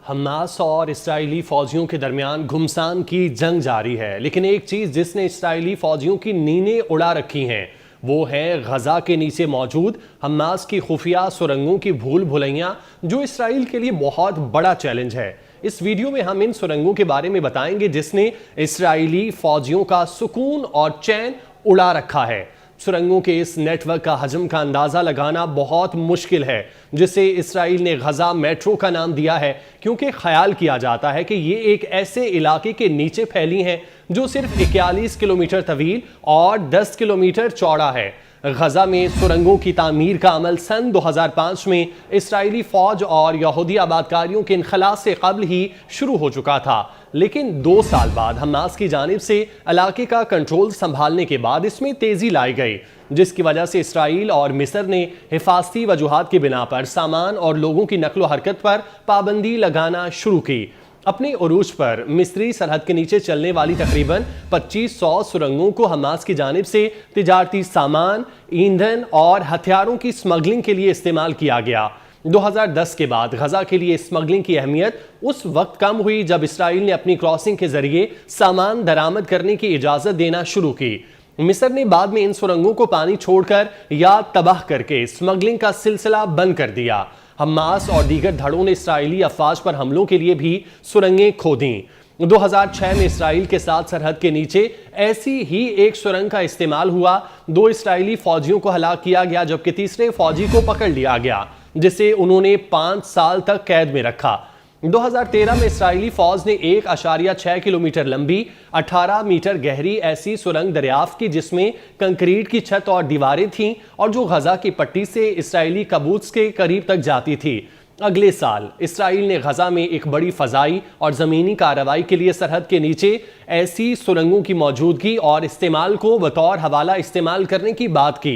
Hamas और इस्राइली फौजियों के दरमियान घुमसान की जंग जारी है, लेकिन एक चीज जिसने इस्राइली फौजियों की नींदें उड़ा रखी हैं वो है गजा के नीचे मौजूद हमास की खुफिया सुरंगों की भूल भुलैया, जो इसराइल के लिए बहुत बड़ा चैलेंज है। इस वीडियो में हम इन सुरंगों के बारे में बताएंगे जिसने इसराइली फौजियों का सुकून और चैन उड़ा रखा है। सुरंगों के इस नेटवर्क का हजम का अंदाजा लगाना बहुत मुश्किल है, जिसे इसराइल ने गजा मेट्रो का नाम दिया है क्योंकि ख्याल किया जाता है कि ये एक ऐसे इलाके के नीचे फैली हैं जो सिर्फ 41 किलोमीटर तवील और 10 किलोमीटर चौड़ा है। गजा में सुरंगों की तामीर का अमल सन 2005 में इसराइली फौज और यहूदी आबादकारियों के इनखला से कबल ही शुरू हो चुका था, लेकिन 2 साल बाद हमास की जानिब से इलाके का कंट्रोल संभालने के बाद इसमें तेजी लाई गई, जिसकी वजह से इसराइल और मिस्र ने हिफाजती वजूहात की बिना पर सामान और लोगों की नकलो हरकत पर पाबंदी लगाना शुरू की। अपने उरूज पर मिस्री सरहद के नीचे चलने वाली तकरीबन 2500 सुरंगों को हमास की जानिब से तिजारती सामान, ईंधन और हथियारों की स्मगलिंग के लिए इस्तेमाल किया गया। 2010 के बाद गजा के लिए स्मगलिंग की अहमियत उस वक्त कम हुई जब इसराइल ने अपनी क्रॉसिंग के जरिए सामान दरामद करने की इजाजत देना शुरू की। मिस्र ने बाद में इन सुरंगों को पानी छोड़कर या तबाह करके स्मगलिंग का सिलसिला बंद कर दिया। हमास और दीगर धड़ों ने इसराइली अफवाज पर हमलों के लिए भी सुरंगें खोदी। 2006 में इसराइल के साथ सरहद के नीचे ऐसी ही एक सुरंग का इस्तेमाल हुआ। 2 इसराइली फौजियों को हलाक किया गया जबकि तीसरे फौजी को पकड़ लिया गया, जिसे उन्होंने 5 साल तक कैद में रखा। 2013 में इसराइली फौज ने 1.6 किलोमीटर लंबी 18 मीटर गहरी ऐसी सुरंग दरियाफ्त की जिसमें कंक्रीट की छत और दीवारें थीं और जो गजा की पट्टी से इसराइली कबूत्स के करीब तक जाती थी। अगले साल इसराइल ने गजा में एक बड़ी फजाई और ज़मीनी कार्रवाई के लिए सरहद के नीचे ऐसी सुरंगों की मौजूदगी और इस्तेमाल को बतौर हवाला इस्तेमाल करने की बात की।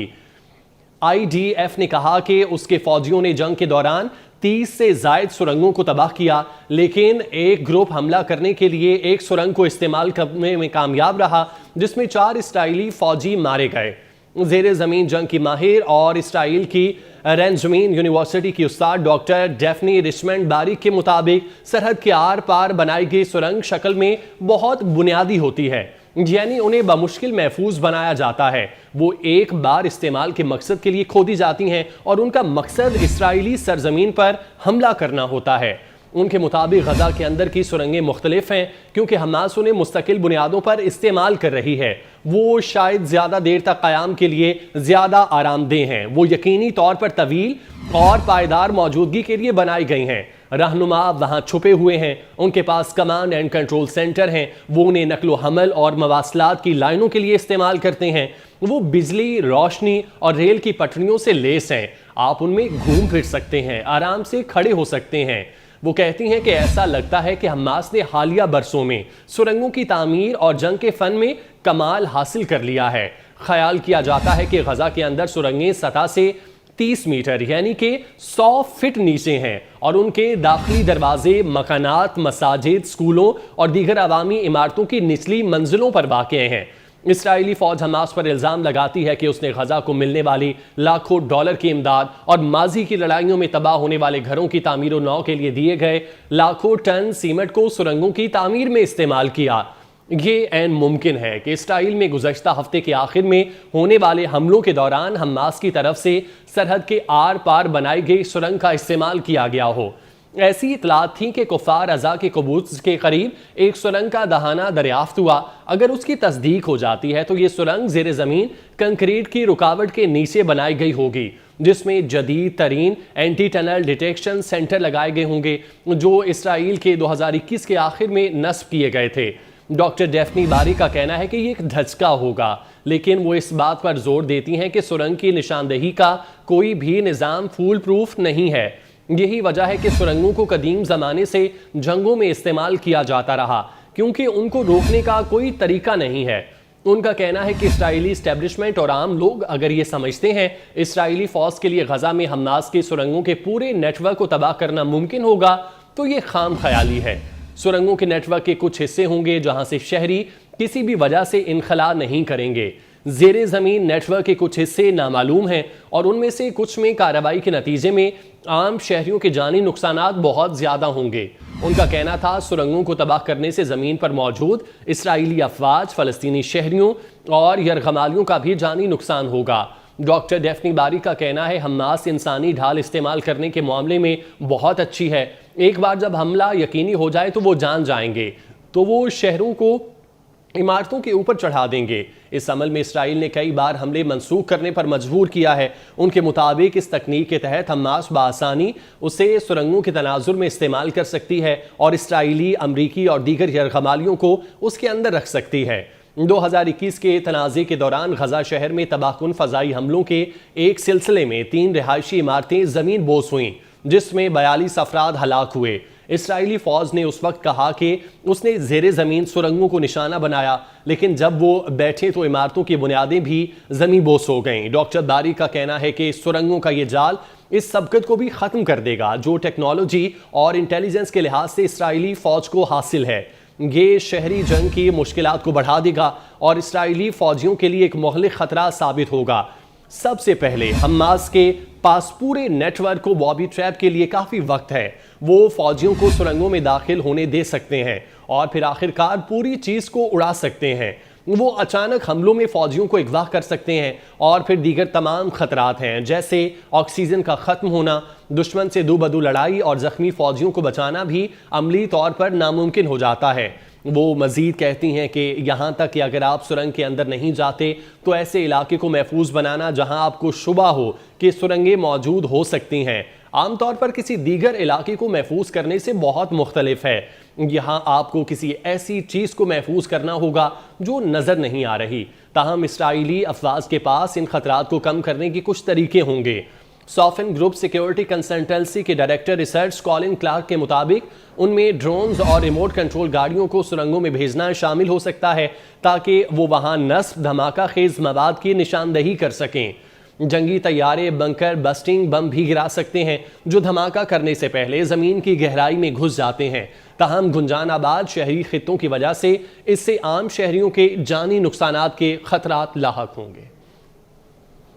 IDF ने कहा कि उसके फौजियों ने जंग के दौरान 30 से जायद सुरंगों को तबाह किया, लेकिन एक ग्रुप हमला करने के लिए एक सुरंग को इस्तेमाल करने में कामयाब रहा जिसमें 4 इसराइली फौजी मारे गए। ज़ेरे ज़मीन जंग की माहिर और इसराइल की रेंजमीन यूनिवर्सिटी की उस्ताद डॉक्टर डेफनी रिचमंड बारिक के मुताबिक सरहद के आर पार बनाई गई सुरंग शक्ल में बहुत बुनियादी होती है, यानी उन्हें बमुश्किल महफूज बनाया जाता है। वो एक बार इस्तेमाल के मकसद के लिए खोदी जाती हैं और उनका मकसद इसराइली सरजमीन पर हमला करना होता है। उनके मुताबिक गजा के अंदर की सुरंगें मुख्तलिफ हैं क्योंकि हमास उन्हें मुस्तकिल बुनियादों पर इस्तेमाल कर रही है। वो शायद ज़्यादा देर तक क़याम के लिए ज़्यादा आरामदेह हैं। वो यकीनी तौर पर तवील और पायदार मौजूदगी के लिए बनाई गई हैं। रहनुमा वहाँ छुपे हुए हैं, उनके पास कमांड एंड कंट्रोल सेंटर हैं। वो उन्हें नकलो हमल और मवासलात की लाइनों के लिए इस्तेमाल करते हैं। वो बिजली, रोशनी और रेल की पटरियों से लेस हैं। आप उनमें घूम फिर सकते हैं, आराम से खड़े हो सकते हैं। वो कहती हैं कि ऐसा लगता है कि हमास ने हालिया बरसों में सुरंगों की तामीर और जंग के फन में कमाल हासिल कर लिया है। ख्याल किया जाता है कि गजा के अंदर सुरंगें सतह से 30 मीटर यानी कि 100 फीट नीचे हैं और उनके दाखिली दरवाजे मकानात, मसाजिद, स्कूलों और दीगर अवामी इमारतों की निचली मंजिलों पर वाक़ हैं। इसराइली फौज हमास पर इल्ज़ाम लगाती है कि उसने गजा को मिलने वाली लाखों डॉलर की इमदाद और माजी की लड़ाइयों में तबाह होने वाले घरों की तामीर व नौ के लिए दिए गए लाखों टन सीमेंट को सुरंगों की तामीर में इस्तेमाल किया। ये ऐन मुमकिन है कि इसराइल में गुज़श्ता हफ्ते के आखिर में होने वाले हमलों के दौरान हमास की तरफ से सरहद के आर पार बनाई गई सुरंग का इस्तेमाल किया गया हो। ऐसी इतलात थी कि कुफार अज़ा के कबूत्स के करीब एक सुरंग का दहाना दरियाफ्त हुआ। अगर उसकी तस्दीक हो जाती है तो ये सुरंग ज़ेरे ज़मीन कंक्रीट की रुकावट के नीचे बनाई गई होगी, जिसमें जदीद तरीन एंटी टनल डिटेक्शन सेंटर लगाए गए होंगे जो इसराइल के 2021 के आखिर में नस्ब किए गए थे। डॉक्टर डेफनी बारी का कहना है कि ये एक धचका होगा, लेकिन वो इस बात पर जोर देती हैं कि सुरंग की निशानदेही का कोई भी निज़ाम फूल प्रूफ नहीं है। यही वजह है कि सुरंगों को कदीम ज़माने से जंगों में इस्तेमाल किया जाता रहा क्योंकि उनको रोकने का कोई तरीका नहीं है। उनका कहना है कि इसराइली इस्टेब्लिशमेंट और आम लोग अगर ये समझते हैं इसराइली फौज के लिए गजा में हमास की सुरंगों के पूरे नेटवर्क को तबाह करना मुमकिन होगा तो ये खाम ख्याली है। सुरंगों के नेटवर्क के कुछ हिस्से होंगे जहां से शहरी किसी भी वजह से इनखला नहीं करेंगे। ज़ेरे ज़मीन नेटवर्क के कुछ हिस्से नामालूम हैं और उनमें से कुछ में कार्रवाई के नतीजे में आम शहरियों के जानी नुकसानात बहुत ज़्यादा होंगे। उनका कहना था सुरंगों को तबाह करने से जमीन पर मौजूद इसराइली अफवाज, फलस्तीनी शहरियों और यरगमालियों का भी जानी नुकसान होगा। डॉक्टर डेफनी बारी का कहना है हमास इंसानी ढाल इस्तेमाल करने के मामले में बहुत अच्छी है। एक बार जब हमला यकीनी हो जाए तो वो जान जाएंगे, तो वो शहरों को इमारतों के ऊपर चढ़ा देंगे। इस अमल में इसराइल ने कई बार हमले मंसूख करने पर मजबूर किया है। उनके मुताबिक इस तकनीक के तहत हमास बआसानी उसे सुरंगों के तनाजुर में इस्तेमाल कर सकती है और इसराइली, अमरीकी और दीगर यरगमालियों को उसके अंदर रख सकती है। 2021 के तनाज़े के दौरान गजा शहर में तबाहकुन फ़ज़ाई हमलों के एक सिलसिले में 3 रिहायशी इमारतें ज़मीन बोस हुईं, जिसमें 42 अफराद हलाक हुए। इसराइली फ़ौज ने उस वक्त कहा कि उसने ज़ेरे ज़मीन सुरंगों को निशाना बनाया, लेकिन जब वो बैठे तो इमारतों की बुनियादें भी ज़मीन बोस हो गईं। डॉक्टर बारी का कहना है कि सुरंगों का ये जाल इस सबकत को भी ख़त्म कर देगा जो टेक्नोलॉजी और इंटेलिजेंस के लिहाज से इसराइली फ़ौज को हासिल है। ये शहरी जंग की मुश्किलात को बढ़ा देगा और इसराइली फ़ौजियों के लिए एक मुहल्लिक ख़तरा साबित होगा। सबसे पहले हमास के पास पूरे नेटवर्क को बॉबी ट्रैप के लिए काफ़ी वक्त है। वो फौजियों को सुरंगों में दाखिल होने दे सकते हैं और फिर आखिरकार पूरी चीज़ को उड़ा सकते हैं। वो अचानक हमलों में फौजियों को अगवा कर सकते हैं और फिर दीगर तमाम खतरात हैं, जैसे ऑक्सीजन का ख़त्म होना, दुश्मन से दो बदू लड़ाई और ज़ख्मी फौजियों को बचाना भी अमली तौर पर नामुमकिन हो जाता है। वो मज़ीद कहती हैं कि यहाँ तक कि अगर आप सुरंग के अंदर नहीं जाते तो ऐसे इलाके को महफूज बनाना जहाँ आपको शुबा हो कि सुरंगें मौजूद हो सकती हैं, आमतौर पर किसी दीगर इलाके को महफूज करने से बहुत मुख्तलिफ है। यहाँ आपको किसी ऐसी चीज़ को महफूज करना होगा जो नज़र नहीं आ रही। ताहम इसराइली अफवाज के पास इन खतरात को कम करने के कुछ तरीके होंगे। सॉफिन ग्रुप सिक्योरिटी कंसल्टेंसी के डायरेक्टर रिसर्च कॉलिन क्लार्क के मुताबिक उनमें ड्रोन्स और रिमोट कंट्रोल गाड़ियों को सुरंगों में भेजना शामिल हो सकता है ताकि वो वहाँ नस्ब, धमाका खेज मवाद की निशानदही कर सकें। जंगी तैयारे बंकर बस्टिंग बम भी गिरा सकते हैं जो धमाका करने से पहले ज़मीन की गहराई में घुस जाते हैं। ताहम गुंजान आबाद शहरी खित्तों की वजह से इससे आम शहरियों के जानी नुकसानात के खतरात लाहक होंगे।